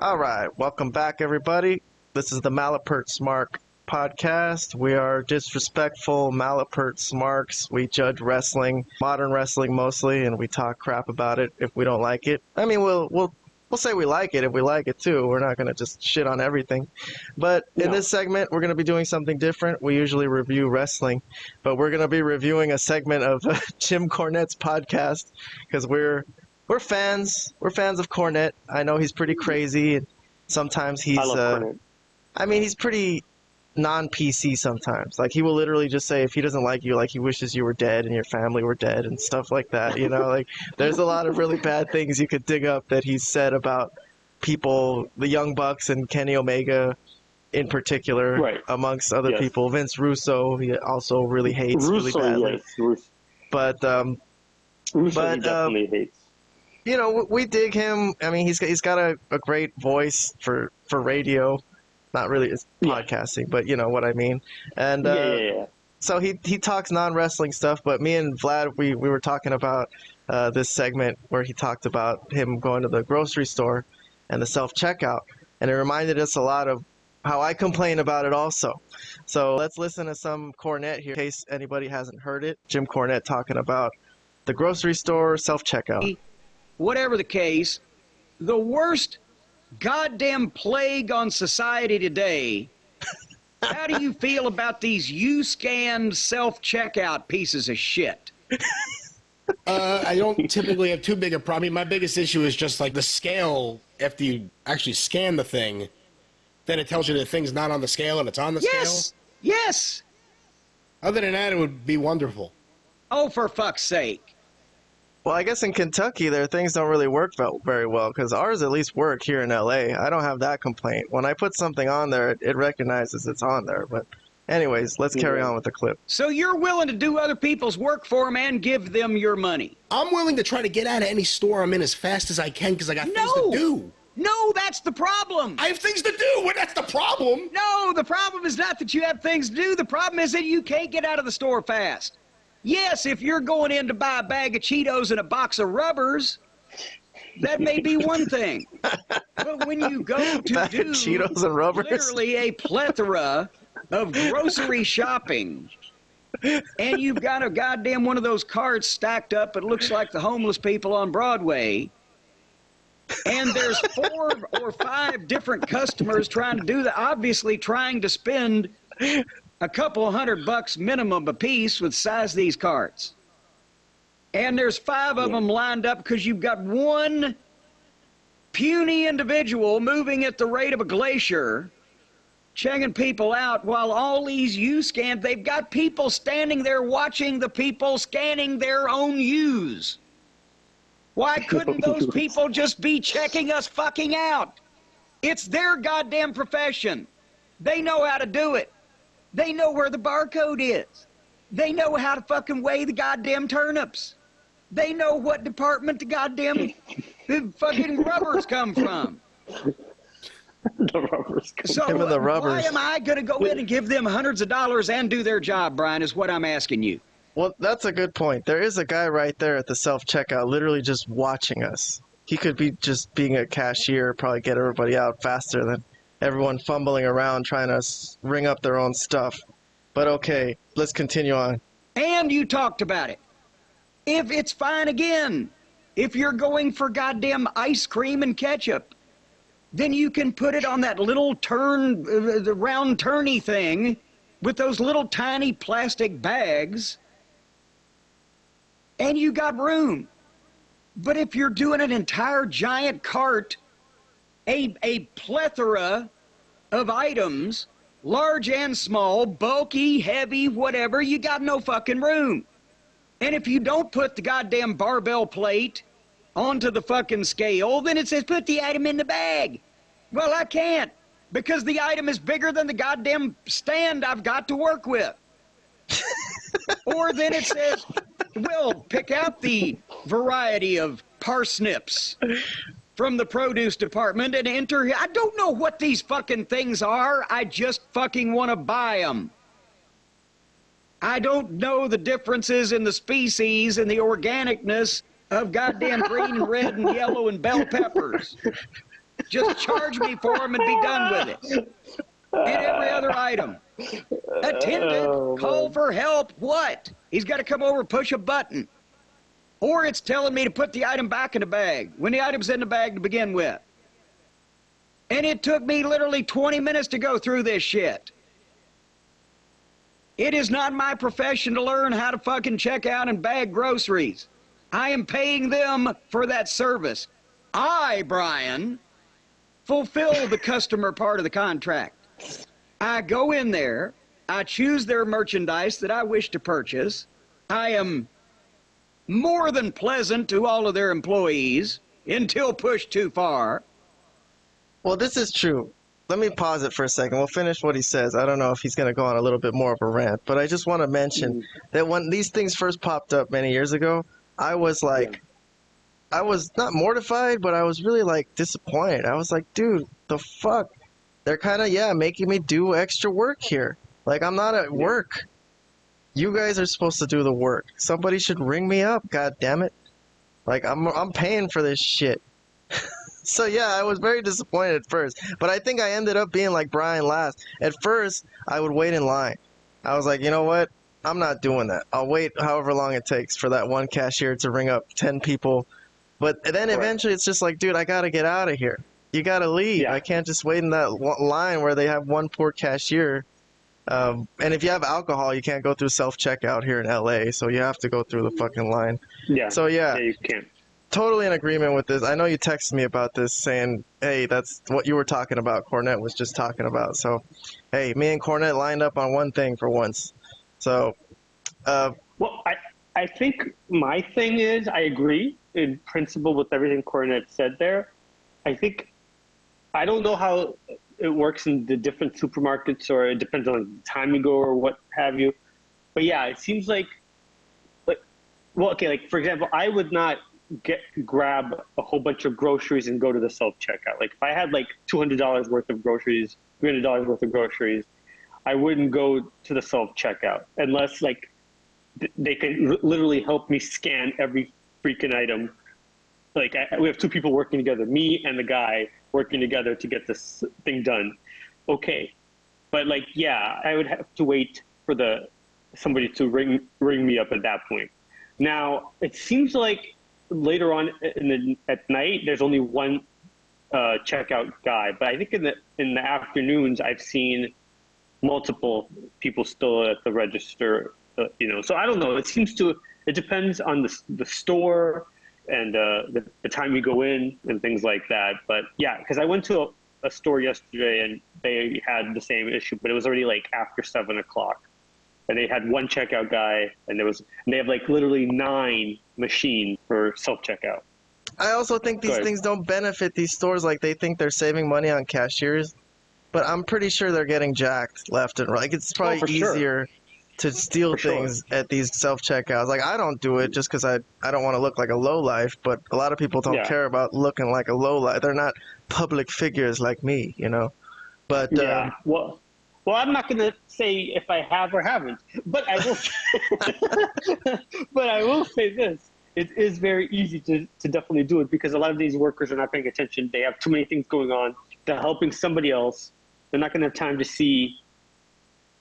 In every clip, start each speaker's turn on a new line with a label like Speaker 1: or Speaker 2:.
Speaker 1: All right, welcome back, everybody. This is the Malapert Smark podcast. We are disrespectful Malapert Smarks. We judge wrestling, modern wrestling mostly, and we talk crap about it if we don't like it. I mean, we'll say we like it if we like it too. We're not going to just shit on everything. But in this segment, we're going to be doing something different. We usually review wrestling, but we're going to be reviewing a segment of Jim Cornette's podcast because we're fans. We're fans of Cornette. I know he's pretty crazy, and sometimes he's.
Speaker 2: I love Cornette.
Speaker 1: I mean, he's pretty non-PC sometimes. Like, he will literally just say if he doesn't like you, like he wishes you were dead and your family were dead and stuff like that. You know, like there's a lot of really bad things you could dig up that he's said about people, the Young Bucks and Kenny Omega in particular,
Speaker 2: right,
Speaker 1: amongst other people. Vince Russo, he also really hates really badly.
Speaker 2: Yes.
Speaker 1: But
Speaker 2: Russo he definitely hates.
Speaker 1: You know, we dig him. I mean, he's got a great voice for radio. Not really it's podcasting, but you know what I mean. And so he talks non-wrestling stuff, but me and Vlad, we were talking about this segment where he talked about him going to the grocery store and the self-checkout, and it reminded us a lot of how I complain about it also. So let's listen to some Cornette here in case anybody hasn't heard it. Jim Cornette talking about the grocery store self-checkout.
Speaker 3: Whatever the case, the worst goddamn plague on society today. How do you feel about these U-scanned self-checkout pieces of shit?
Speaker 4: I don't typically have too big a problem. I mean, my biggest issue is just like the scale. After you actually scan the thing, then it tells you the thing's not on the scale and it's on the scale.
Speaker 3: Yes.
Speaker 4: Other than that, it would be wonderful.
Speaker 3: Oh, for fuck's sake.
Speaker 1: Well, I guess in Kentucky, their things don't really work very well, because ours at least work here in LA. I don't have that complaint. When I put something on there, it recognizes it's on there. But anyways, let's carry on with the clip.
Speaker 3: So you're willing to do other people's work for them and give them your money?
Speaker 4: I'm willing to try to get out of any store I'm in as fast as I can because I got things to do.
Speaker 3: No, that's the problem.
Speaker 4: I have things to do. Well, that's the problem.
Speaker 3: No, the problem is not that you have things to do. The problem is that you can't get out of the store fast. Yes, if you're going in to buy a bag of Cheetos and a box of rubbers, that may be one thing. But when you go to do
Speaker 1: Cheetos and rubbers?
Speaker 3: Literally a plethora of grocery shopping, and you've got a goddamn one of those carts stacked up, it looks like the homeless people on Broadway, and there's 4 or 5 different customers trying to do that, obviously trying to spend a couple $100 minimum a piece with size these carts. And there's 5 of them lined up because you've got one puny individual moving at the rate of a glacier, checking people out while all these U-scans, they've got people standing there watching the people scanning their own U's. Why couldn't those people just be checking us fucking out? It's their goddamn profession. They know how to do it. They know where the barcode is. They know how to fucking weigh the goddamn turnips. They know what department the goddamn fucking rubbers come from.
Speaker 2: The rubbers come
Speaker 3: so
Speaker 1: from. The rubbers.
Speaker 3: Why am I going to go in and give them hundreds of dollars and do their job, Brian, is what I'm asking you.
Speaker 1: Well, that's a good point. There is a guy right there at the self-checkout literally just watching us. He could be just being a cashier, probably get everybody out faster than everyone fumbling around trying to ring up their own stuff. But okay, let's continue on.
Speaker 3: And you talked about it. If it's fine again, if you're going for goddamn ice cream and ketchup, then you can put it on that little the round turny thing with those little tiny plastic bags, and you got room. But if you're doing an entire giant cart, a plethora of items, large and small, bulky, heavy, whatever, you got no fucking room. And if you don't put the goddamn barbell plate onto the fucking scale, then it says put the item in the bag. Well, I can't, because the item is bigger than the goddamn stand I've got to work with. Or then it says, well, pick out the variety of parsnips from the produce department and enter. I don't know what these fucking things are. I just fucking want to buy them. I don't know the differences in the species and the organicness of goddamn green and red and yellow and bell peppers. Just charge me for them and be done with it. And every other item. Attendant, call for help. What? He's got to come over and push a button. Or it's telling me to put the item back in the bag when the item's in the bag to begin with. And it took me literally 20 minutes to go through this shit. It is not my profession to learn how to fucking check out and bag groceries. I am paying them for that service. I, Brian, fulfill the customer part of the contract. I go in there, I choose their merchandise that I wish to purchase. I am more than pleasant to all of their employees until pushed too far.
Speaker 1: Well, this is true. Let me pause it for a second. We'll finish what he says. I don't know if he's going to go on a little bit more of a rant, but I just want to mention that when these things first popped up many years ago, I was like, I was not mortified, but I was really like disappointed. I was like, dude, the fuck? They're kind of, making me do extra work here. Like, I'm not at work. You guys are supposed to do the work. Somebody should ring me up, god damn it. Like, I'm paying for this shit. So yeah, I was very disappointed at first, but I think I ended up being like Brian last. At first, I would wait in line. I was like, you know what? I'm not doing that. I'll wait however long it takes for that one cashier to ring up 10 people. But then eventually it's just like, dude, I got to get out of here. You got to leave. I can't just wait in that line where they have one poor cashier. And if you have alcohol, you can't go through self-checkout here in LA, so you have to go through the fucking line.
Speaker 2: Yeah.
Speaker 1: So yeah,
Speaker 2: you can't.
Speaker 1: Totally in agreement with this. I know you texted me about this saying, hey, that's what you were talking about. Cornette was just talking about. So, hey, me and Cornette lined up on one thing for once. So,
Speaker 2: well, I think my thing is I agree in principle with everything Cornette said there. I don't know how it works in the different supermarkets, or it depends on the time you go or what have you. But yeah, it seems like for example, I would not grab a whole bunch of groceries and go to the self-checkout. Like if I had like $200 worth of groceries, $300 worth of groceries, I wouldn't go to the self-checkout unless like they can literally help me scan every freaking item. Like we have two people working together, me and the guy working together to get this thing done. Okay. But like, yeah, I would have to wait for somebody to ring me up at that point. Now, it seems like later on at night, there's only one checkout guy. But I think in the afternoons, I've seen multiple people still at the register. So I don't know. It depends on the store and the time you go in and things like that. But yeah, because I went to a store yesterday and they had the same issue, but it was already like after 7 o'clock. And they had one checkout guy, and they have like literally 9 machines for self-checkout.
Speaker 1: I also think these things don't benefit these stores. Like they think they're saving money on cashiers, but I'm pretty sure they're getting jacked left and right. Like it's probably easier to steal things at these self-checkouts. Like I don't do it just because I don't want to look like a lowlife, but a lot of people don't care about looking like a lowlife. They're not public figures like me, But
Speaker 2: Well, I'm not going to say if I have or haven't, but I will. But I will say this: it is very easy to definitely do it because a lot of these workers are not paying attention. They have too many things going on. They're helping somebody else. They're not going to have time to see.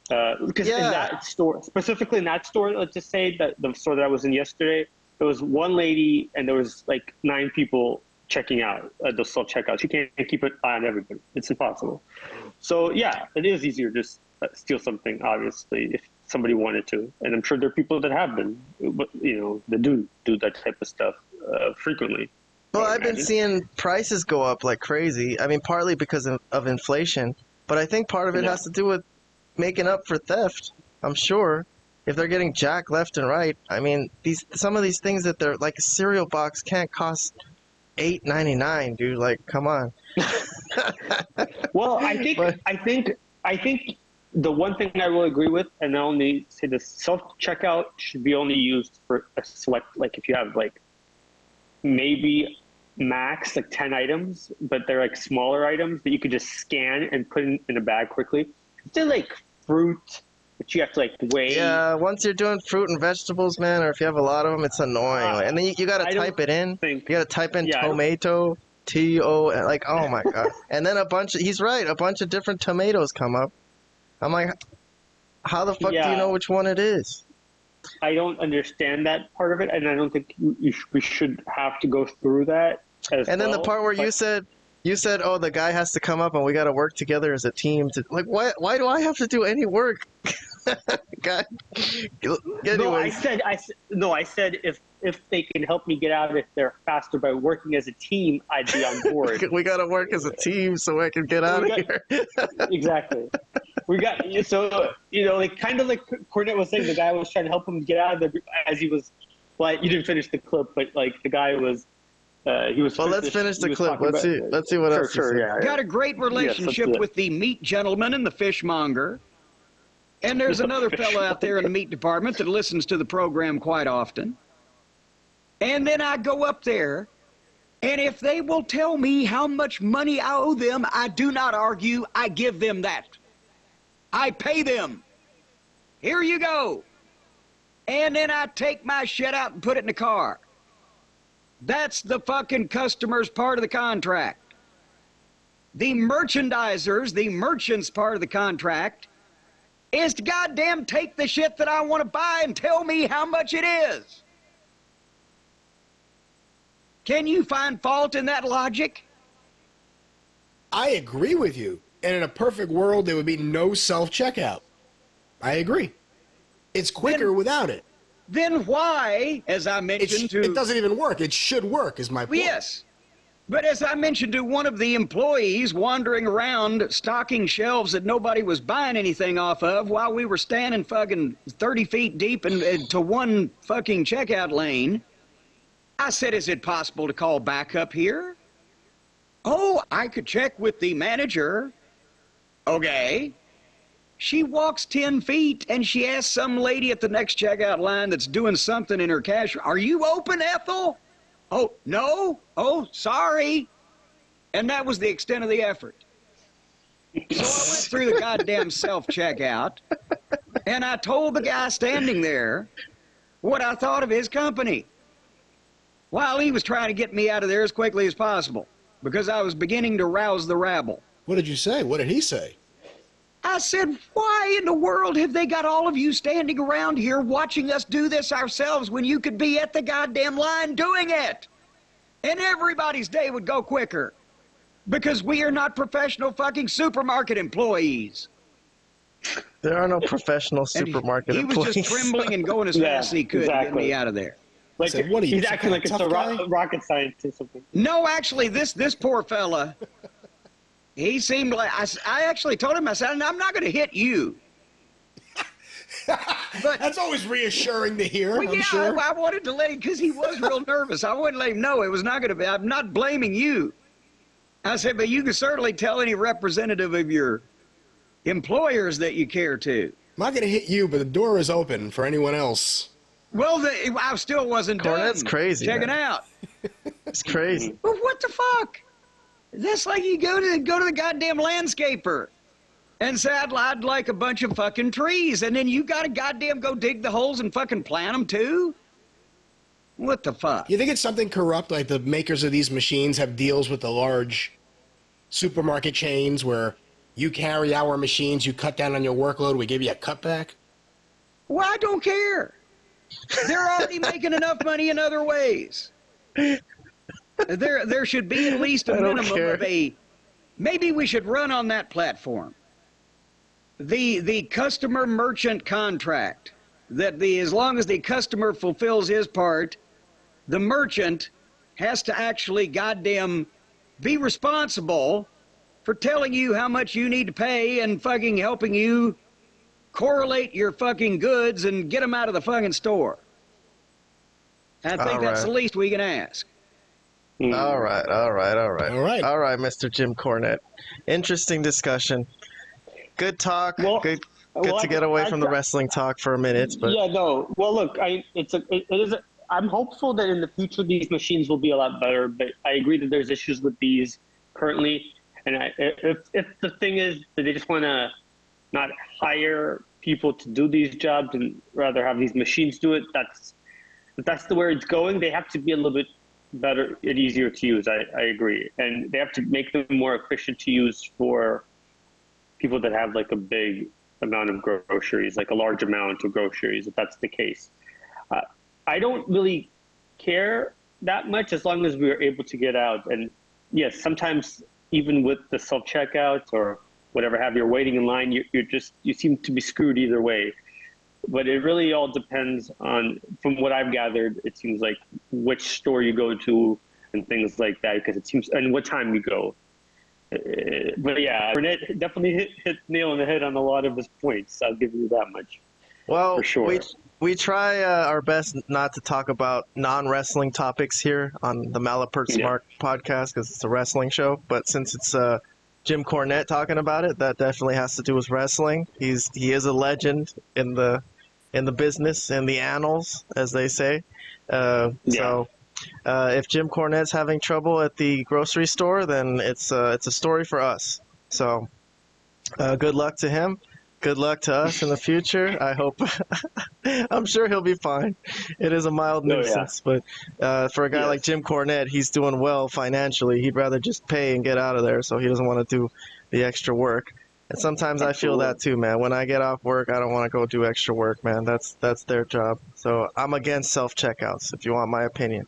Speaker 2: Because in that store, specifically in that store, let's just say that the store that I was in yesterday, there was one lady and there was like 9 people checking out at the self-checkout. She can't keep an eye on everybody. It's impossible. So yeah, it is easier to steal something, obviously, if somebody wanted to. And I'm sure there are people that have been, that do that type of stuff frequently.
Speaker 1: Well, I've been seeing prices go up like crazy. I mean, partly because of inflation, but I think part of it has to do with making up for theft. I'm sure if they're getting jacked left and right. I mean, some of these things that they're like a cereal box can't cost $8.99, dude. Like, come on.
Speaker 2: Well, I think the one thing I will agree with, and I only say the self-checkout should be only used for a select, like if you have like maybe max like 10 items, but they're like smaller items that you could just scan and put in a bag quickly. If they're like fruit, but you have to like weigh.
Speaker 1: Yeah, once you're doing fruit and vegetables, man, or if you have a lot of them, it's annoying. And then you got to type it in. You got to type in tomato. T-O, like, oh my God. And then he's right, a bunch of different tomatoes come up. I'm like, how the fuck do you know which one it is?
Speaker 2: I don't understand that part of it, and I don't think we should have to go through that as
Speaker 1: And then the
Speaker 2: well,
Speaker 1: part where
Speaker 2: but-
Speaker 1: you said, oh, the guy has to come up and we got to work together as a team. Like, why do I have to do any work? God.
Speaker 2: No, I
Speaker 1: Anyways.
Speaker 2: said if they can help me get out if they're faster by working as a team, I'd be on board.
Speaker 1: We got to work as a team so I can get out of here.
Speaker 2: Exactly. We got so like kind of like Cornette was saying, the guy was trying to help him get out of there as he was. Well, you didn't finish the clip, but like the guy was. He was.
Speaker 1: Well, let's finish the clip. Let's see what else.
Speaker 2: Sure, yeah.
Speaker 3: Got a great relationship
Speaker 2: Yes,
Speaker 3: with the meat gentleman and the fishmonger. And there's another fella out there in the meat department that listens to the program quite often. And then I go up there, and if they will tell me how much money I owe them, I do not argue. I give them that. I pay them. Here you go. And then I take my shit out and put it in the car. That's the fucking customer's part of the contract. The merchandisers, the merchant's part of the contract, is to goddamn take the shit that I want to buy and tell me how much it is. Can you find fault in that logic?
Speaker 4: I agree with you. And in a perfect world, there would be no self-checkout. I agree. It's quicker without it.
Speaker 3: Then why, as I mentioned
Speaker 4: It doesn't even work. It should work, is my point.
Speaker 3: Yes. But as I mentioned to one of the employees wandering around stocking shelves that nobody was buying anything off of while we were standing fucking 30 feet deep into one fucking checkout lane, I said, is it possible to call backup here? Oh, I could check with the manager. Okay. She walks 10 feet and she asks some lady at the next checkout line that's doing something in her cash, are you open, Ethel? Oh, no? Oh, sorry. And that was the extent of the effort. So I went through the goddamn self-checkout, and I told the guy standing there what I thought of his company, while he was trying to get me out of there as quickly as possible, because I was beginning to rouse the rabble.
Speaker 4: What did you say? What did he say?
Speaker 3: I said, why in the world have they got all of you standing around here watching us do this ourselves when you could be at the goddamn line doing it? And everybody's day would go quicker. Because we are not professional fucking supermarket employees.
Speaker 1: There are no professional supermarket
Speaker 3: he was
Speaker 1: employees.
Speaker 3: just trembling and going as fast as he could to get me out of there.
Speaker 2: Like,
Speaker 4: So what are you,
Speaker 2: he's
Speaker 4: some
Speaker 2: acting
Speaker 4: kind
Speaker 2: like
Speaker 4: of
Speaker 2: it's a
Speaker 4: tough guy?
Speaker 2: rocket scientist or something.
Speaker 3: No, actually, this poor fella, he seemed like, I actually told him, I said, I'm not going to hit you. But
Speaker 4: That's always reassuring to hear,
Speaker 3: well,
Speaker 4: I'm
Speaker 3: yeah,
Speaker 4: sure.
Speaker 3: I wanted to let him, because he was real nervous. I wouldn't let him know it was not going to be, I'm not blaming you. I said, but you can certainly tell any representative of your employers that you care to.
Speaker 4: I'm not going to hit you, but the door is open for anyone else.
Speaker 3: Well, I still wasn't done.
Speaker 1: Cornette's crazy,
Speaker 3: Check it
Speaker 1: man.
Speaker 3: out.
Speaker 1: It's crazy.
Speaker 3: Well, what the fuck? That's like you go to the goddamn landscaper and say, I'd like a bunch of fucking trees, and then you got to goddamn go dig the holes and fucking plant them too? What the fuck?
Speaker 4: You think it's something corrupt, like the makers of these machines have deals with the large supermarket chains where you carry our machines, you cut down on your workload, we give you a cutback?
Speaker 3: Well, I don't care. They're already making enough money in other ways. There should be at least a
Speaker 1: I don't
Speaker 3: minimum
Speaker 1: care.
Speaker 3: of a. Maybe we should run on that platform. The customer merchant contract, that as long as the customer fulfills his part, the merchant has to actually goddamn be responsible for telling you how much you need to pay and fucking helping you correlate your fucking goods and get them out of the fucking store. I think that's
Speaker 1: right.
Speaker 3: the least we can ask.
Speaker 1: All right.
Speaker 4: All right.
Speaker 1: All right, Mr. Jim Cornette. Interesting discussion. Good talk.
Speaker 2: Well,
Speaker 1: good
Speaker 2: well,
Speaker 1: to get away from the wrestling talk for a minute. But
Speaker 2: Yeah, no. Well, look, I'm hopeful that in the future these machines will be a lot better, but I agree that there's issues with these currently. And if the thing is that they just want to not hire people to do these jobs and rather have these machines do it, that's the way it's going. They have to be a little bit better and easier to use. I agree. And they have to make them more efficient to use for people that have like a big amount of groceries, like a large amount of groceries, if that's the case. I don't really care that much as long as we are able to get out. And yes, sometimes even with the self-checkout or whatever have you're waiting in line, you seem to be screwed either way. But it really all depends on, from what I've gathered, it seems like which store you go to and things like that, because it seems, and what time you go. But yeah, Cornette definitely hit nail on the head on a lot of his points. I'll give you that much.
Speaker 1: Well,
Speaker 2: for sure.
Speaker 1: We try our best not to talk about non-wrestling topics here on the Malapert Smark podcast because it's a wrestling show. But since it's Jim Cornette talking about it, that definitely has to do with wrestling. He is a legend in the business, in the annals, as they say. So if Jim Cornette's having trouble at the grocery store, then it's a story for us. So good luck to him. Good luck to us in the future. I hope. I'm sure he'll be fine. It is a mild nuisance, but for a guy like Jim Cornette, he's doing well financially. He'd rather just pay and get out of there, so he doesn't want to do the extra work. And sometimes I feel that too, man. When I get off work, I don't want to go do extra work, man. That's their job. So I'm against self-checkouts, if you want my opinion.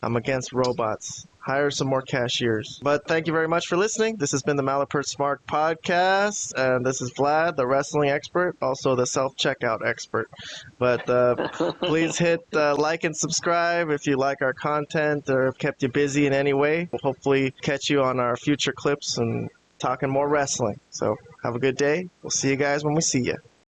Speaker 1: I'm against robots. Hire some more cashiers. But thank you very much for listening. This has been the Malapert Smark podcast, and this is Vlad, the wrestling expert, also the self-checkout expert. But please hit like and subscribe if you like our content or have kept you busy in any way. We'll hopefully catch you on our future clips and talking more wrestling. So have a good day. We'll see you guys when we see you.